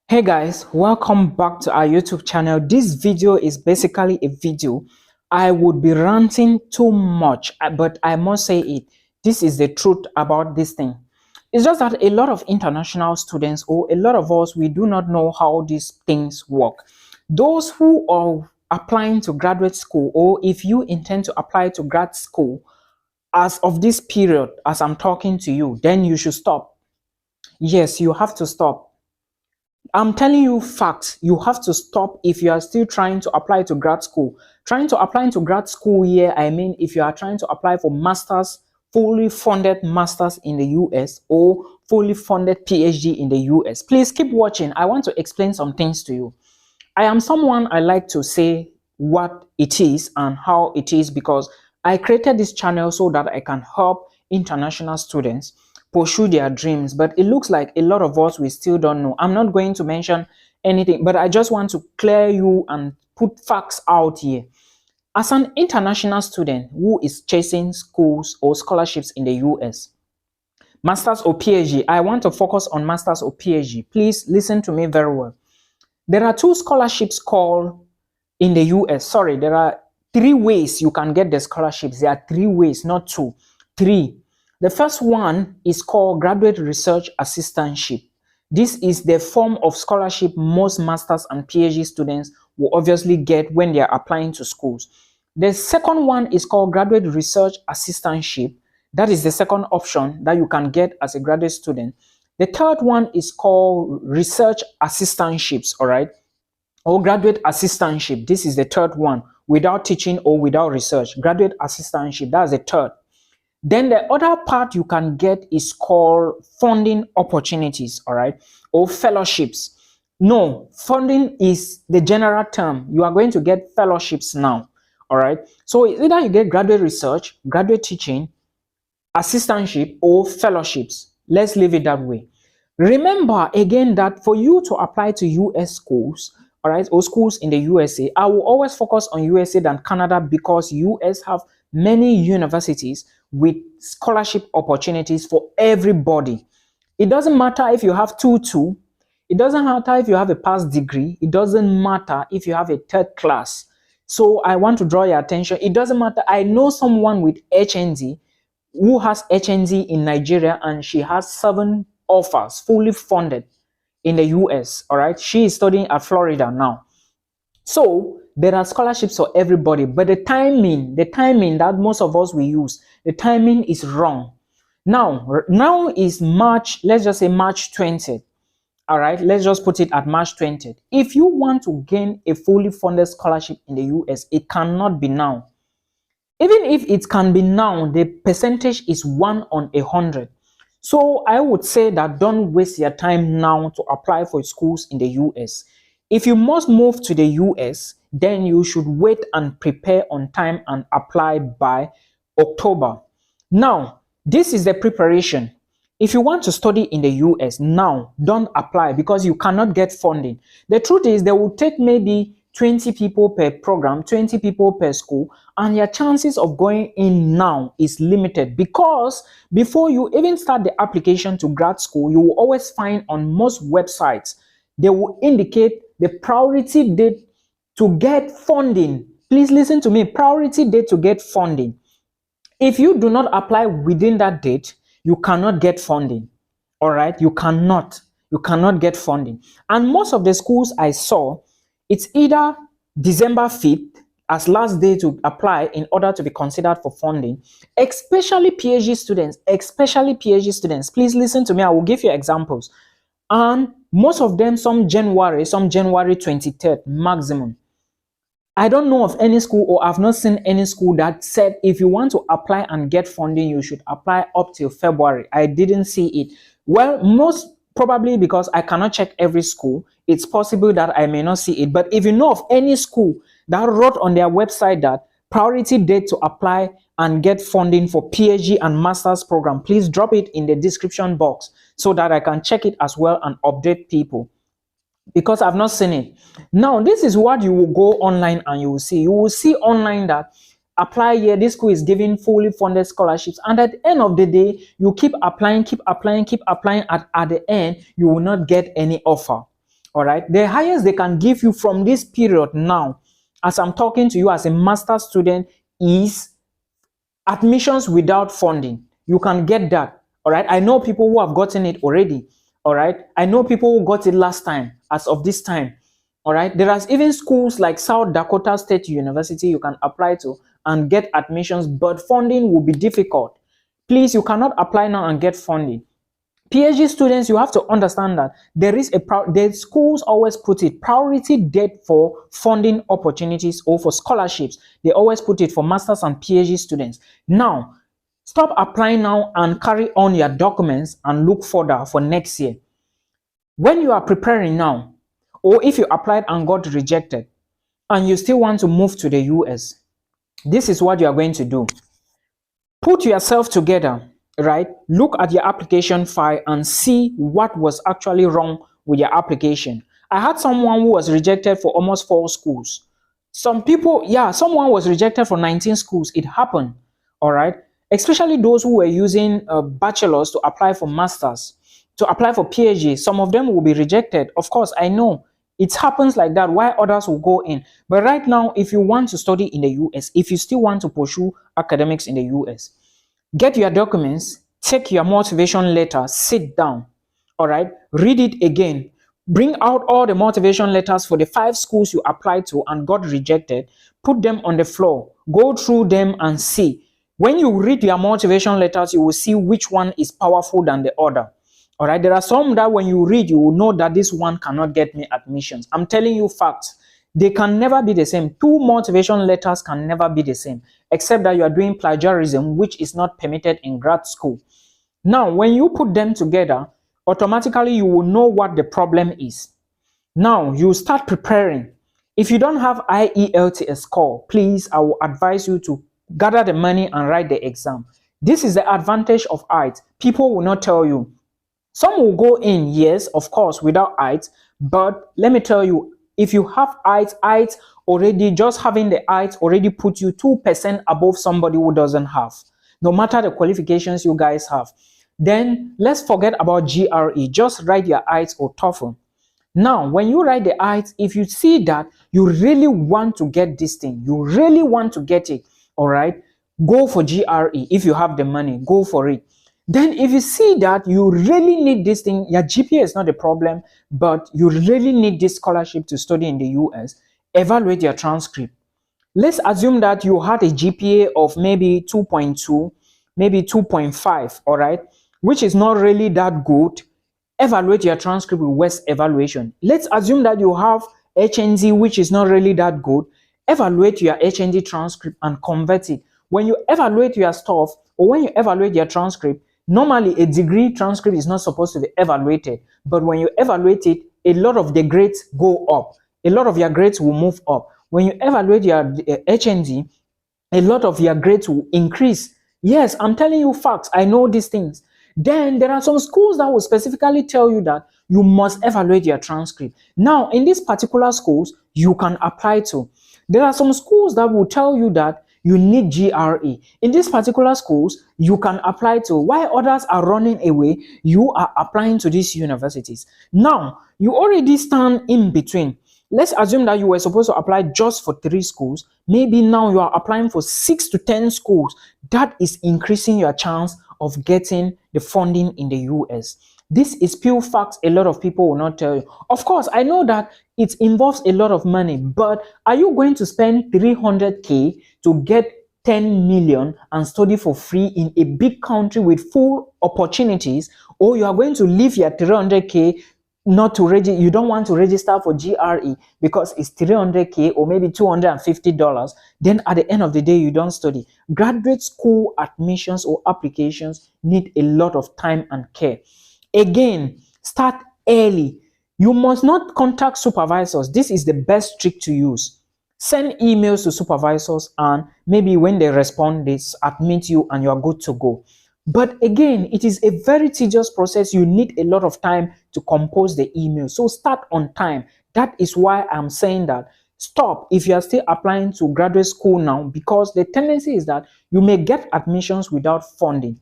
Hey guys, welcome back to our YouTube channel. This video is basically a video. I would be ranting too much, but I must say it. This is the truth about this thing. It's just that a lot of international students, or a lot of us, we do not know how these things work. Those who are applying to graduate school, or if you intend to apply to grad school, as of this period, as I'm talking to you, then you should stop. Yes, you have to stop. I'm telling you facts. You have to stop if you are still trying to apply to grad school. Trying to apply to grad school here, I mean, if you are trying to apply for masters, fully funded masters in the US or fully funded PhD in the US. Please keep watching. I want to explain some things to you. I am someone I like to say what it is and how it is because I created this channel so that I can help international students pursue their dreams, but it looks like a lot of us we still don't know. I'm not going to mention anything, but I just want to clear you and put facts out here. As an international student who is chasing schools or scholarships in the US, masters or PhD, I want to focus on masters or PhD. Please listen to me very well. There are two scholarships called in the US. Sorry, there are three ways you can get the scholarships. There are three ways, not two, three. The first one is called Graduate Research Assistantship. This is the form of scholarship most masters and PhD students will obviously get when they are applying to schools. The second one is called Graduate Research Assistantship. That is the second option that you can get as a graduate student. The third one is called Research Assistantships, all right, or Graduate Assistantship. This is the third one, without teaching or without research. Graduate Assistantship, that's the third. Then the other part you can get is called funding opportunities, all right, or fellowships. No, funding is the general term. You are going to get fellowships now, all right. So either you get graduate research, graduate teaching, assistantship, or fellowships. Let's leave it that way. Remember again that for you to apply to US schools, all right, or schools in the USA, I will always focus on USA than Canada because US have many universities with scholarship opportunities for everybody. It doesn't matter if you have 2-2. It doesn't matter if you have a past degree. It doesn't matter if you have a third class. So I want to draw your attention. It doesn't matter. I know someone with HND who has HND in Nigeria and she has 7 offers fully funded in the US. All right. She is studying at Florida now. So there are scholarships for everybody, but the timing that most of us will use, the timing is wrong. Now is March, let's just say March 20th. All right, let's just put it at March 20th. If you want to gain a fully funded scholarship in the US, it cannot be now. Even if it can be now, the percentage is 1 on 100. So I would say that don't waste your time now to apply for schools in the US. If you must move to the US, then you should wait and prepare on time and apply by October. Now, this is the preparation. If you want to study in the US now, don't apply because you cannot get funding. The truth is they will take maybe 20 people per program, 20 people per school, and your chances of going in now is limited because before you even start the application to grad school, you will always find on most websites, they will indicate the priority date to get funding. Please listen to me, priority date to get funding. If you do not apply within that date, you cannot get funding. All right, you cannot get funding. And most of the schools I saw, it's either December 5th as last day to apply in order to be considered for funding, especially PhD students, Please listen to me, I will give you examples. And most of them, some January 23rd maximum. I don't know of any school, or I've not seen any school that said if you want to apply and get funding, you should apply up till February. I didn't see it. Well, most probably because I cannot check every school. It's possible that I may not see it. But if you know of any school that wrote on their website that priority date to apply and get funding for PhD and master's program, please drop it in the description box so that I can check it as well and update people, because I've not seen it. Now, this is what you will go online and you will see. You will see online that apply here, this school is giving fully funded scholarships, and at the end of the day, you keep applying. At the end, you will not get any offer. All right, the highest they can give you from this period now, as I'm talking to you as a master's student, is admissions without funding. You can get that. All right, I know people who have gotten it already. All right, I know people who got it last time as of this time. All right, there are even schools like South Dakota State University you can apply to and get admissions, but funding will be difficult. Please, you cannot apply now and get funding. PhD students, you have to understand that the schools always put it priority date for funding opportunities or for scholarships. They always put it for masters and PhD students. Now, stop applying now and carry on your documents and look further for next year. When you are preparing now, or if you applied and got rejected, and you still want to move to the US, this is what you are going to do. Put yourself together, right? Look at your application file and see what was actually wrong with your application. I had someone who was rejected for almost 4 schools. Some people, yeah, someone was rejected for 19 schools. It happened, all right? Especially those who were using bachelors to apply for masters, to apply for PhD. Some of them will be rejected. Of course, I know it happens like that, why others will go in. But right now, if you want to study in the US, if you still want to pursue academics in the US, get your documents, take your motivation letter, sit down, all right, read it again, bring out all the motivation letters for the 5 schools you applied to and got rejected, put them on the floor, go through them and see. When you read your motivation letters, you will see which one is powerful than the other. All right, there are some that when you read, you will know that this one cannot get me admissions. I'm telling you facts. They can never be the same. 2 motivation letters can never be the same, except that you are doing plagiarism, which is not permitted in grad school. Now, when you put them together, automatically you will know what the problem is. Now, you start preparing. If you don't have IELTS score, please, I will advise you to gather the money and write the exam. This is the advantage of IELTS. People will not tell you. Some will go in, yes, of course, without IELTS, but let me tell you, if you have IELTS already, just having the IELTS already put you 2% above somebody who doesn't have, no matter the qualifications you guys have. Then let's forget about GRE. Just write your IELTS or TOEFL. Now, when you write the IELTS, if you see that you really want to get this thing, you really want to get it, all right, go for GRE. If you have the money, go for it. Then if you see that you really need this thing, your GPA is not a problem, but you really need this scholarship to study in the US, evaluate your transcript. Let's assume that you had a GPA of maybe 2.2, maybe 2.5, all right, which is not really that good. Evaluate your transcript with West evaluation. Let's assume that you have HND, which is not really that good. Evaluate your HND transcript and convert it. When you evaluate your stuff, or when you evaluate your transcript, normally a degree transcript is not supposed to be evaluated, but when you evaluate it, a lot of the grades go up. A lot of your grades will move up. When you evaluate your HND, a lot of your grades will increase. Yes, I'm telling you facts. I know these things. Then there are some schools that will specifically tell you that you must evaluate your transcript. Now, in these particular schools, you can apply to. There are some schools that will tell you that you need GRE. In these particular schools, you can apply to. While others are running away, you are applying to these universities. Now, you already stand in between. Let's assume that you were supposed to apply just for 3 schools. Maybe now you are applying for 6 to 10 schools. That is increasing your chance of getting the funding in the US. This is pure facts a lot of people will not tell you. Of course, I know that it involves a lot of money, but are you going to spend 300K to get 10 million and study for free in a big country with full opportunities, or you are going to leave your 300K not to register? You don't want to register for GRE because it's 300K or maybe $250. Then at the end of the day, you don't study. Graduate school admissions or applications need a lot of time and care. Again, start early. You must not contact supervisors. This is the best trick to use. Send emails to supervisors, and maybe when they respond, they admit you and you are good to go. But again, it is a very tedious process. You need a lot of time to compose the email. So start on time. That is why I'm saying that stop if you are still applying to graduate school now, because the tendency is that you may get admissions without funding.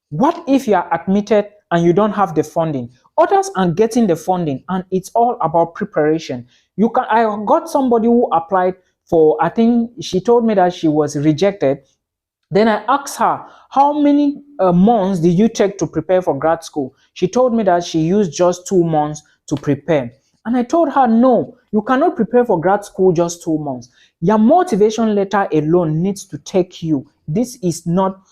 What if you are admitted and you don't have the funding. Others are getting the funding, and it's all about preparation. I got somebody who applied for, I think she told me that she was rejected. Then I asked her, how many months did you take to prepare for grad school? She told me that she used just 2 months to prepare. And I told her, no, you cannot prepare for grad school just 2 months. Your motivation letter alone needs to take you. This is not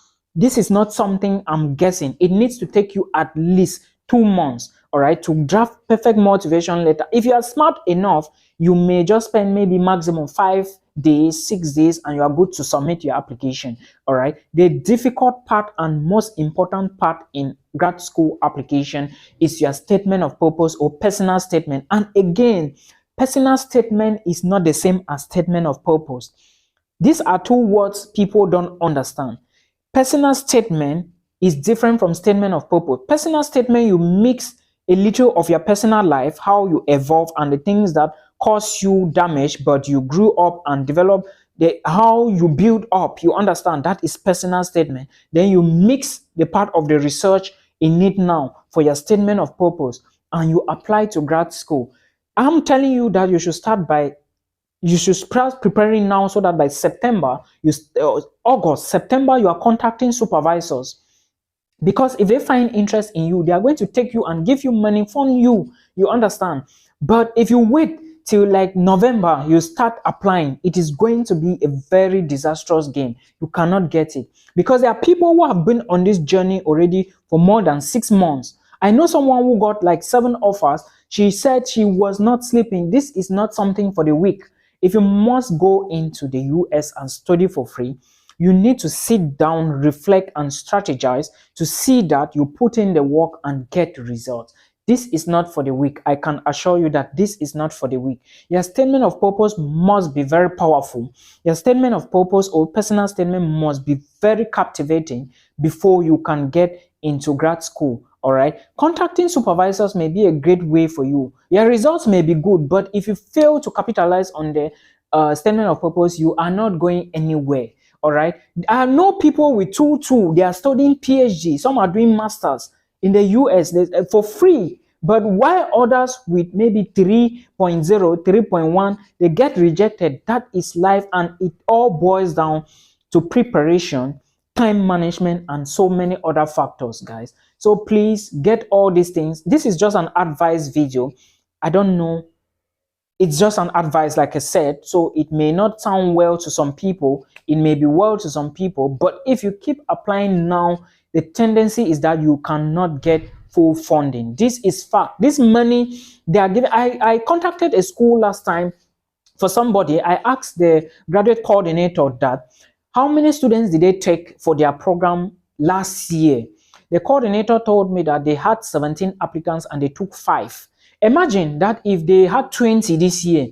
something I'm guessing. It needs to take you at least 2 months, all right, to draft perfect motivation letter. If you are smart enough, you may just spend maybe maximum 5 days, 6 days, and you are good to submit your application. All right. The difficult part and most important part in grad school application is your statement of purpose or personal statement. And again, personal statement is not the same as statement of purpose. These are two words people don't understand. Personal statement is different from statement of purpose. Personal statement, you mix a little of your personal life, how you evolve, and the things that cause you damage, but you grew up and developed, how you build up. You understand? That is personal statement. Then you mix the part of the research in it now for your statement of purpose, and you apply to grad school. I'm telling you that you should start preparing now, so that by September, August, September, you are contacting supervisors. Because if they find interest in you, they are going to take you and give you money, fund you. You understand? But if you wait till like November, you start applying, it is going to be a very disastrous game. You cannot get it. Because there are people who have been on this journey already for more than 6 months. I know someone who got like 7 offers. She said she was not sleeping. This is not something for the weak. If you must go into the US and study for free, you need to sit down, reflect, and strategize to see that you put in the work and get results. This is not for the weak. I can assure you that this is not for the weak. Your statement of purpose must be very powerful. Your statement of purpose or personal statement must be very captivating before you can get into grad school. All right. Contacting supervisors may be a great way for you. Your results may be good, but if you fail to capitalize on the statement of purpose, you are not going anywhere. All right. I know people with 2.2, they are studying PhD. Some are doing masters in the US for free. But while others with maybe 3.0, 3.1, they get rejected. That is life, and it all boils down to preparation, time management, and so many other factors, guys. So please get all these things. This is just an advice video. I don't know. It's just an advice, like I said. So it may not sound well to some people. It may be well to some people. But if you keep applying now, the tendency is that you cannot get full funding. This is fact. This money they are giving. I contacted a school last time for somebody. I asked the graduate coordinator that how many students did they take for their program last year. The coordinator told me that they had 17 applicants and they took 5. Imagine that if they had 20 this year,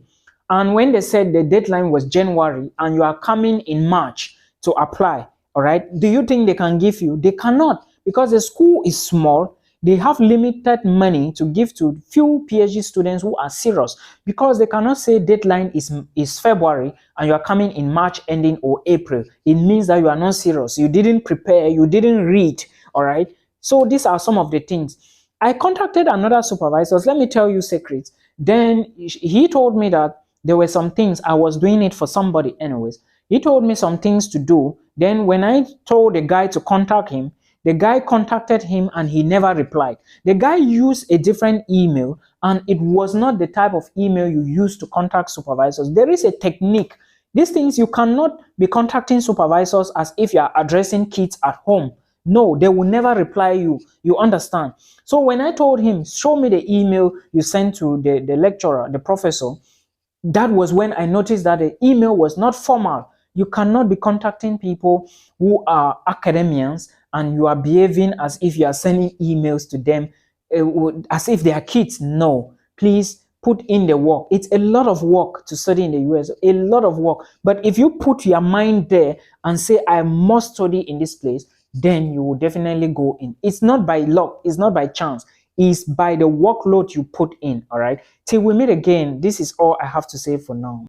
and when they said the deadline was January and you are coming in March to apply, all right, do you think they can give you? They cannot, because the school is small. They have limited money to give to few PhD students who are serious, because they cannot say deadline is February and you are coming in March ending or April. It means that you are not serious. You didn't prepare, you didn't read, all right? So these are some of the things. I contacted another supervisor. Let me tell you secrets. Then he told me that there were some things. I was doing it for somebody anyways. He told me some things to do. Then when I told the guy to contact him, the guy contacted him and he never replied. The guy used a different email, and it was not the type of email you use to contact supervisors. There is a technique. These things, you cannot be contacting supervisors as if you are addressing kids at home. No, they will never reply you. You understand? So when I told him, show me the email you sent to the lecturer, the professor, that was when I noticed that the email was not formal. You cannot be contacting people who are academians and you are behaving as if you are sending emails to them as if they are kids. No, please put in the work. It's a lot of work to study in the US, a lot of work. But if you put your mind there and say, I must study in this place, then you will definitely go in. It's not by luck, it's not by chance, it's by the workload you put in. All right, till we meet again, this is all I have to say for now.